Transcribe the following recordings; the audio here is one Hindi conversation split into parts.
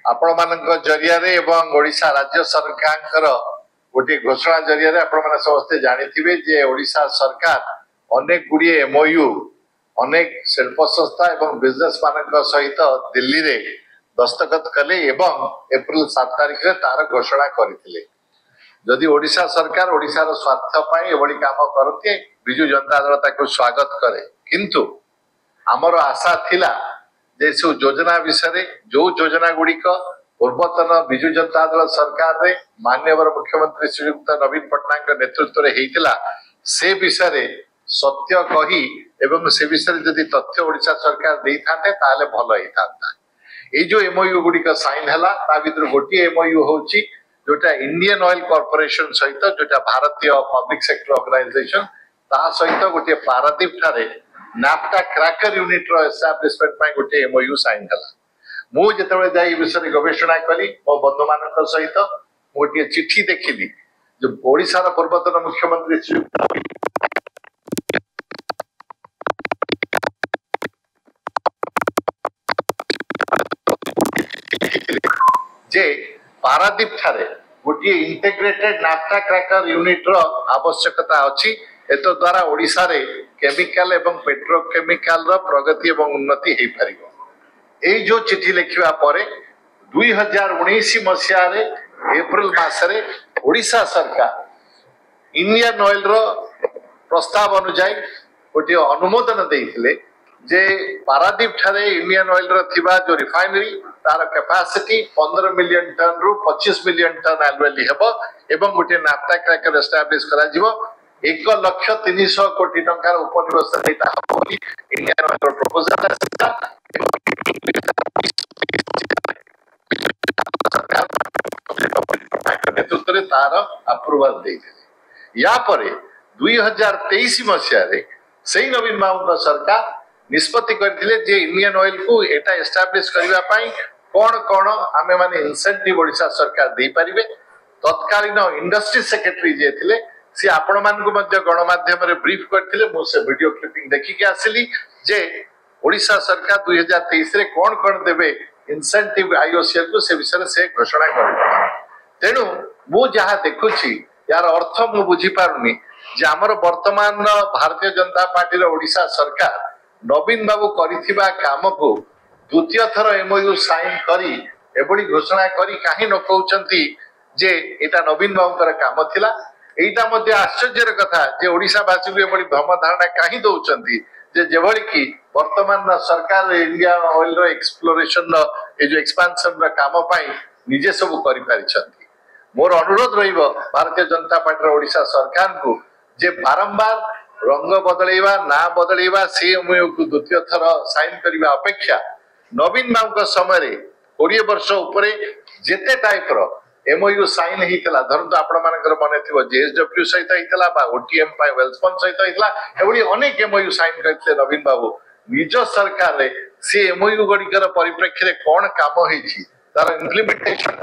आपण मानक जरिया रे एवं ओडिशा राज्य सरकार गोटे घोषणा जरिया रे आपण माने समस्ते जानिथिबे जे ओडिशा सरकार अनेक गुडी एमओयू अनेक शिल्प संस्था एवं बिजनेस मानक सहित दिल्ली रे दस्तखत कले एवं एप्रिल 7 तारिख रे तार घोषणा करथिले। जदि ओडिशा सरकार ओडिशा रो स्वार्थ पई एबडी काम करते बिजु जनता दल ताको स्वागत करे, किंतु आमर आशा थिला जे सो योजना विषय जो योजना गुड़िक पूर्वतन बिजु जनता दल सरकार रे माननीय मुख्यमंत्री श्रीयुक्त नवीन पट्टनायक नेतृत्व रे हेइतिला से विषय सत्य कही एवं से विषय जदि तथ्य ओडिशा सरकार देई थाते ताले भलो हेइ थाता। ए जो एमओयू गुड़िक साइन हला ता भीतर गोटी एमओयू होची जोटा इंडियन ऑयल कॉर्पोरेशन सहित जोटा भारतीय पब्लिक सेक्टर ऑर्गेनाइजेशन ता सहित गोटे पारादीप ठारे नाफ्टा क्रैकर यूनिट रो एस्टैब्लिशमेंट पाई गोटे एमओयू साइन हला। मु जेतबे जाई विषय गवेषणा कली मो बंधु मानक सहित गोटे चिट्ठी देखिली जो ओडिशा रो पूर्वतन मुख्यमंत्री श्री जे पारादीप ठारे गोटे इंटीग्रेटेड नाफ्टा क्रैकर यूनिट रो आवश्यकता अछि। एतो द्वारा ओडिशा रे केमिकल एवं पेट्रोकेमिकल रो प्रगति एवं उन्नति हेइ परिबो। एई जो चिट्ठी लिखिबा परे 2019 मसिया रे एप्रिल मास रे ओडिशा सरकार इंडियन ऑयल रो प्रस्ताव अनुसार गोटे अनुमोदन देइथिले जे पारादीप ठारे इंडियन ऑयल रो थिबा जो रिफाइनरी तार कैपेसिटी 15 मिलियन टन रु 25 मिलियन टन एनुअली हेबो एवं गोटे नाफ्टा क्रैकर एस्टैब्लिश करा जिवो। 1,300 कोटी टंकार उपनिवेश देता होली इंडियन ऑयल प्रपोजल आसिता नेतृत्व रे तार अप्रूवल देइथिले। या परे 2023 मसिया रे सेही नवीन बाबू सरकार निष्पत्ति करथिले जे इंडियन ऑयल को एटा एस्टैब्लिश करबा पई कोन आमे माने इंसेंटिव ओडिशा सरकार देई परिबे। तत्कालीन इंडस्ट्री सेक्रेटरी जे थिले से आपण मान को मध्य गणमाध्यम रे ब्रीफ करथिले। मो से वीडियो क्लिपिंग देखि के आसिली जे ओडिशा सरकार 2023 रे कोन देबे इंसेंटिव आईओसीएल को से विषय से घोषणा करथिले। तेनु मु जहा देखुची यार अर्थ मु बुझी पारुनी जे हमर वर्तमान भारतीय जनता पार्टी रो ओडिशा सरकार नवीन बाबू करिथिबा काम को द्वितीय थर एमओयू साइन करी एबडी घोषणा करी काहे न कहउचंती जे एटा नवीन बाबूकर काम थिला। एटा मध्ये आश्चर्यर कथा जे ओडिशा वासी को एबडी भ्रम धारणा काहे दउचंती जे जेबडी की वर्तमान सरकार इंडिया ऑयल रो एक्सप्लोरेशन रो ए जो एक्सपेंशन रो काम पाई निजे सब करि पारिछंती। मोर अनुरोध रहिबो भारतीय जनता पार्टी रो ओडिशा सरकार को जे बारंबार रंग बदलैबा ना बदलैबा से एमओयू को द्वितीय थर साइन करबा अपेक्षा नवीन बाबू समय 20 वर्ष उपरे जेते टाइप रो एमओयू साइन हितला धरंतु आपण मानकर मने थिबो जेएसडब्ल्यू सहित हितला बा ओटीएम पाई वेलस्पन सहित हितला एबडी अनेक एमओयू साइन करथिले नवीन बाबू निज सरकार रे से एमओयू गडिकर परिप्रेक्ष्य रे कोन काम होईछि तार इम्प्लीमेंटेशन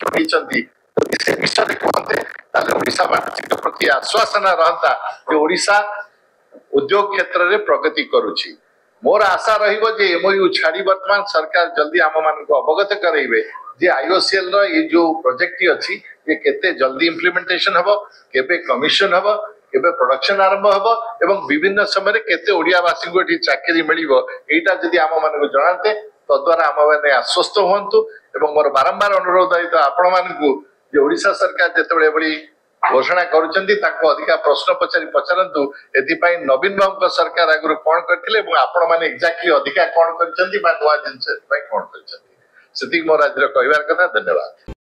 होईचंती से विषय कहते ताले ओडिशा वासी प्रति आश्वासन रहता जे ओडिशा उद्योग क्षेत्र रे प्रगति करूछि। मोर आशा रहिबो जे एमओयू छाड़ी वर्तमान सरकार जल्दी आम मान को अवगत करैबे जे आईओसीएल रो ये जो प्रोजेक्ट अछि ये केते जल्दी इम्प्लीमेंटेशन हबो, केबे कमीशन हबो, केबे प्रोडक्शन आरंभ हबो एवं विभिन्न समय रे केते ओडिया वासी को एठी चाकरी मिलिबो एटा जदी आम मान को जणाते तद्वारा आम माने आश्वस्त होंतु। एवं मोर बारंबार अनुरोध है आपण मान को जे ओडिशा सरकार जेतेबेले बड़ी घोषणा करूचंती ताको अधिका प्रश्न पचारंतु एथि पई नवीन बाबू सरकार आगु कोन करथिले एवं आपण माने एक्जेक्टली अधिका कोन करचंती बा दुआ जिंस पई कोन करचंती सेति मोर आज कहबार कथा। धन्यवाद।